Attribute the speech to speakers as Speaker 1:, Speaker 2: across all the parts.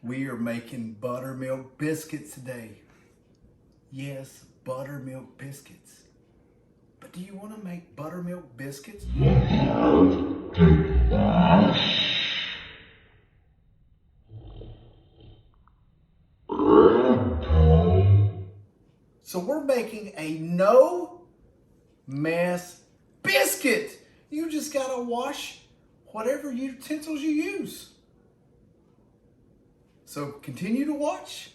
Speaker 1: We are making buttermilk biscuits today. Yes, buttermilk biscuits. But do you want to make buttermilk biscuits? So we're making a no mess biscuit. You just gotta wash whatever utensils you use. So continue to watch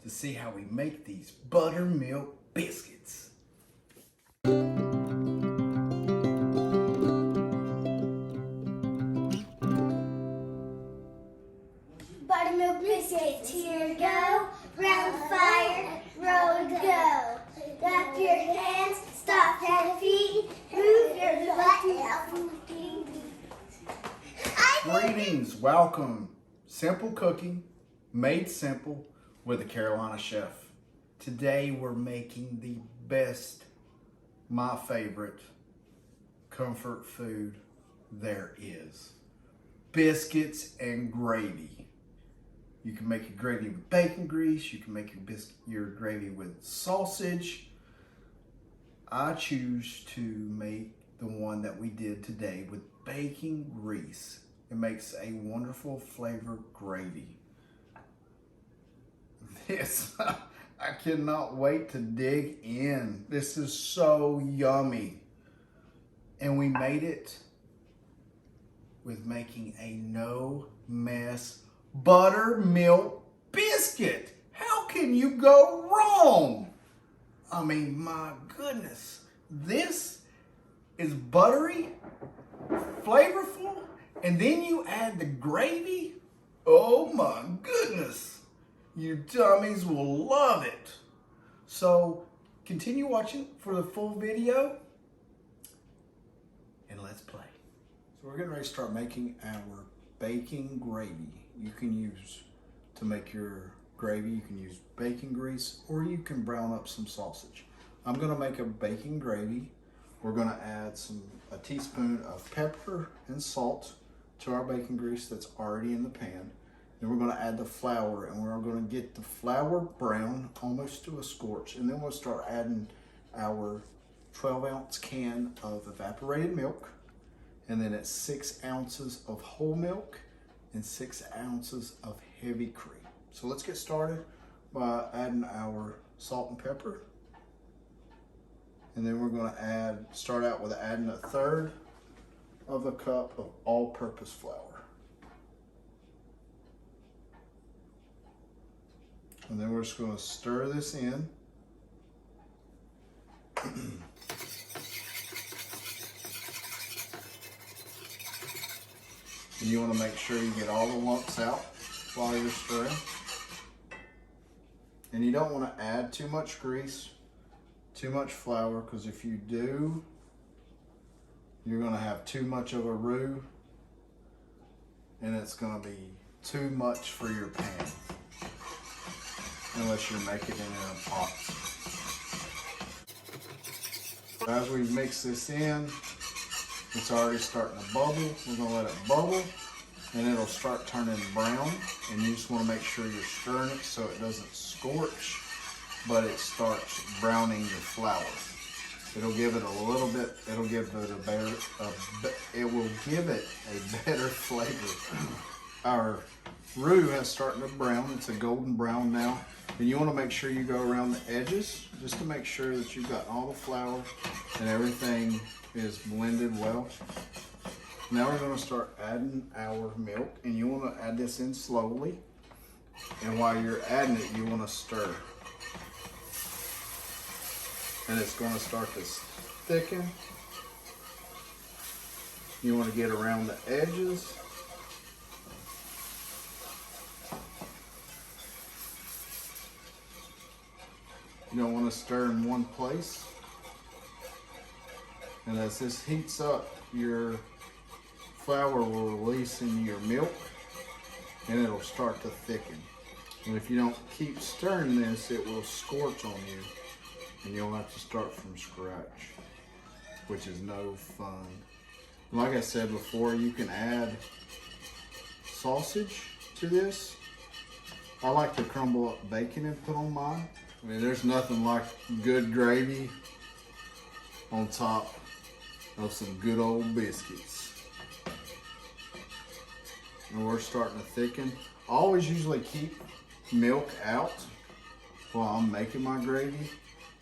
Speaker 1: to see how we make these buttermilk biscuits.
Speaker 2: Buttermilk biscuits, here to go. Round the fire, roll to go. Clap your hands, stop and feet. Move your butt now.
Speaker 1: Greetings, welcome. Simple cooking, made simple with a Carolina chef. Today we're making the best, my favorite comfort food there is. Biscuits and gravy. You can make your gravy with bacon grease. You can make your gravy with sausage. I choose to make the one that we did today with bacon grease. It makes a wonderful flavored gravy. This, I cannot wait to dig in. This is so yummy. And we made it with making a no mess buttermilk biscuit. How can you go wrong? I mean, my goodness. This is buttery, flavorful, and then you add the gravy. Oh my goodness. You dummies will love it. So continue watching for the full video and let's play. So we're getting ready to start making our bacon gravy. You can use, to make your gravy, you can use bacon grease or you can brown up some sausage. I'm gonna make a bacon gravy. We're gonna add a teaspoon of pepper and salt to our bacon grease that's already in the pan. Then we're gonna add the flour and we're gonna get the flour brown almost to a scorch. And then we'll start adding our 12-ounce can of evaporated milk. And then it's 6 ounces of whole milk and 6 ounces of heavy cream. So let's get started by adding our salt and pepper. And then we're gonna start out with adding 1/3 of a cup of all-purpose flour. And then we're just gonna stir this in. And you want to make sure you get all the lumps out while you're stirring. And you don't want to add too much grease, too much flour, because if you do, you're going to have too much of a roux and it's going to be too much for your pan, unless you're making it in a pot. As we mix this in, it's already starting to bubble. We're gonna let it bubble and it'll start turning brown. And you just wanna make sure you're stirring it so it doesn't scorch, but it starts browning your flour. It'll give it a little bit, it will give it a better flavor. Our roux is starting to brown. It's a golden brown now. And you wanna make sure you go around the edges just to make sure that you've got all the flour and everything is blended well. Now we're going to start adding our milk, and you want to add this in slowly. And while you're adding it, you want to stir. And it's going to start to thicken. You want to get around the edges. You don't want to stir in one place. And as this heats up, your flour will release in your milk and it'll start to thicken. And if you don't keep stirring this, it will scorch on you and you'll have to start from scratch, which is no fun. Like I said before, you can add sausage to this I like to crumble up bacon and put on mine. I mean, there's nothing like good gravy on top of some good old biscuits. And we're starting to thicken. I always usually keep milk out while I'm making my gravy.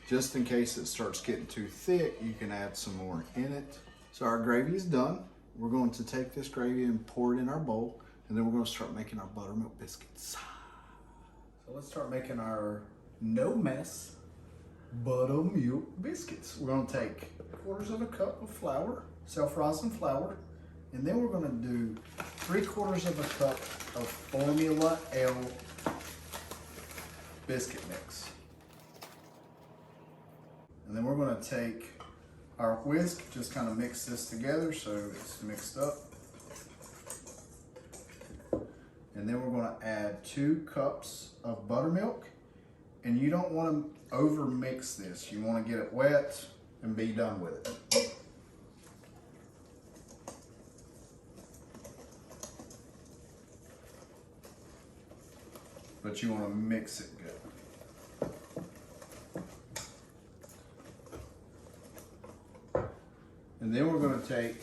Speaker 1: Just in case it starts getting too thick, you can add some more in it. So our gravy is done. We're going to take this gravy and pour it in our bowl, and then we're going to start making our buttermilk biscuits. So let's start making our no mess buttermilk biscuits. We're going to take 1/4 cup of flour, self-rising flour, and then we're going to do 3/4 cup of Formula L biscuit mix. And then we're going to take our whisk, just kind of mix this together so it's mixed up. And then we're going to add 2 cups of buttermilk. And you don't want to over mix this. You want to get it wet and be done with it. But you want to mix it good. And then we're going to take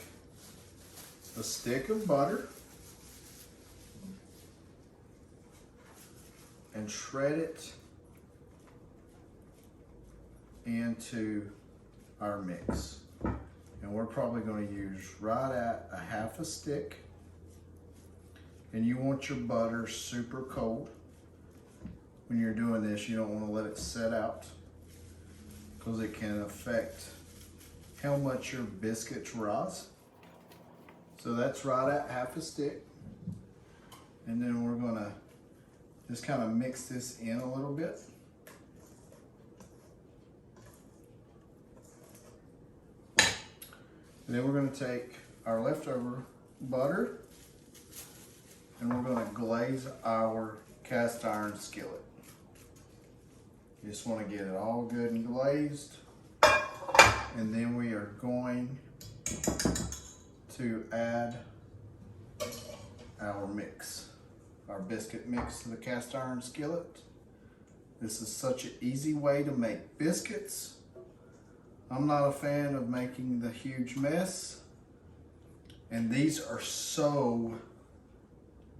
Speaker 1: a stick of butter and shred it into our mix. And we're probably going to use right at a 1/2 stick. And you want your butter super cold. When you're doing this, you don't want to let it set out because it can affect how much your biscuits rise. So that's right at 1/2 stick. And then we're gonna just kind of mix this in a little bit. And then we're gonna take our leftover butter and we're gonna glaze our cast iron skillet. You just wanna get it all good and glazed. And then we are going to add our mix, our biscuit mix to the cast iron skillet. This is such an easy way to make biscuits. I'm not a fan of making the huge mess. And these are so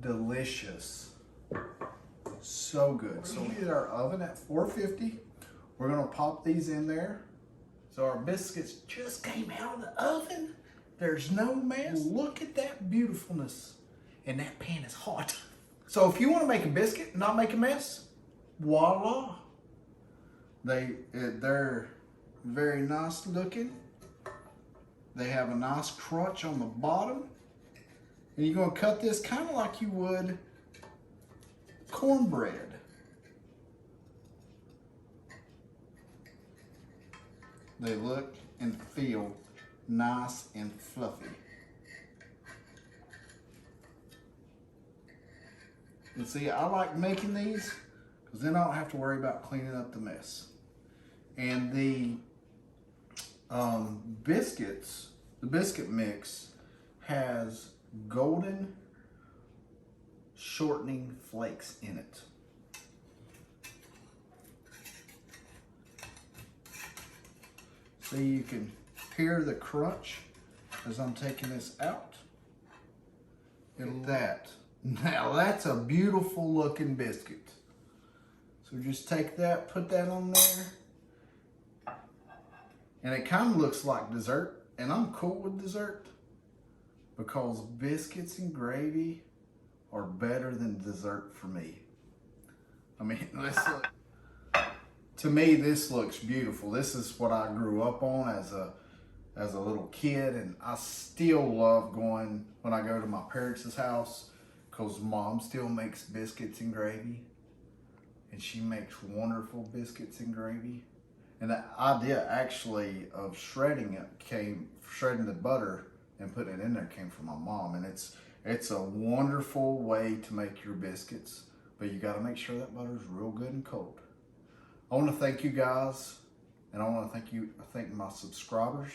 Speaker 1: delicious. So good. So we did our oven at 450. We're gonna pop these in there. So our biscuits just came out of the oven. There's no mess. Look at that beautifulness. And that pan is hot. So if you want to make a biscuit and not make a mess, voila. They're very nice looking. They have a nice crunch on the bottom. And you're going to cut this kind of like you would cornbread. They look and feel nice and fluffy. And see, I like making these because then I don't have to worry about cleaning up the mess. And the biscuits, the biscuit mix has golden shortening flakes in it. So you can hear the crunch as I'm taking this out. And that. Now that's a beautiful looking biscuit. So just take that, put that on there. And it kind of looks like dessert. And I'm cool with dessert because biscuits and gravy are better than dessert for me. I mean, to me, this looks beautiful. This is what I grew up on as a little kid, and I still love going when I go to my parents' house because Mom still makes biscuits and gravy, and she makes wonderful biscuits and gravy. And the idea actually of shredding the butter and putting it in there came from my mom, and it's a wonderful way to make your biscuits, but you got to make sure that butter is real good and cold. I want to thank you guys, and I want to thank my subscribers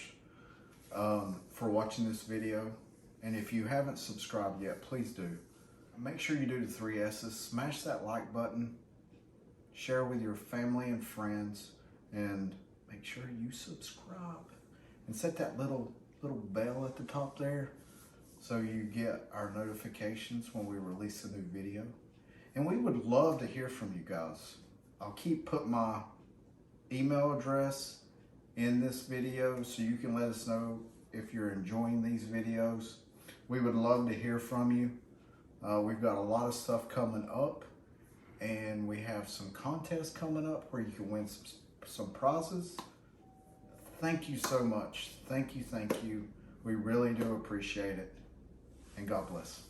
Speaker 1: for watching this video. And if you haven't subscribed yet, please do. make sure you do the 3 S's. Smash that like button, share with your family and friends, and make sure you subscribe and set that little bell at the top there so you get our notifications when we release a new video. And we would love to hear from you guys. I'll keep putting my email address in this video so you can let us know if you're enjoying these videos. We would love to hear from you. We've got a lot of stuff coming up, and we have some contests coming up where you can win some prizes. Thank you so much. Thank you. We really do appreciate it. And God bless.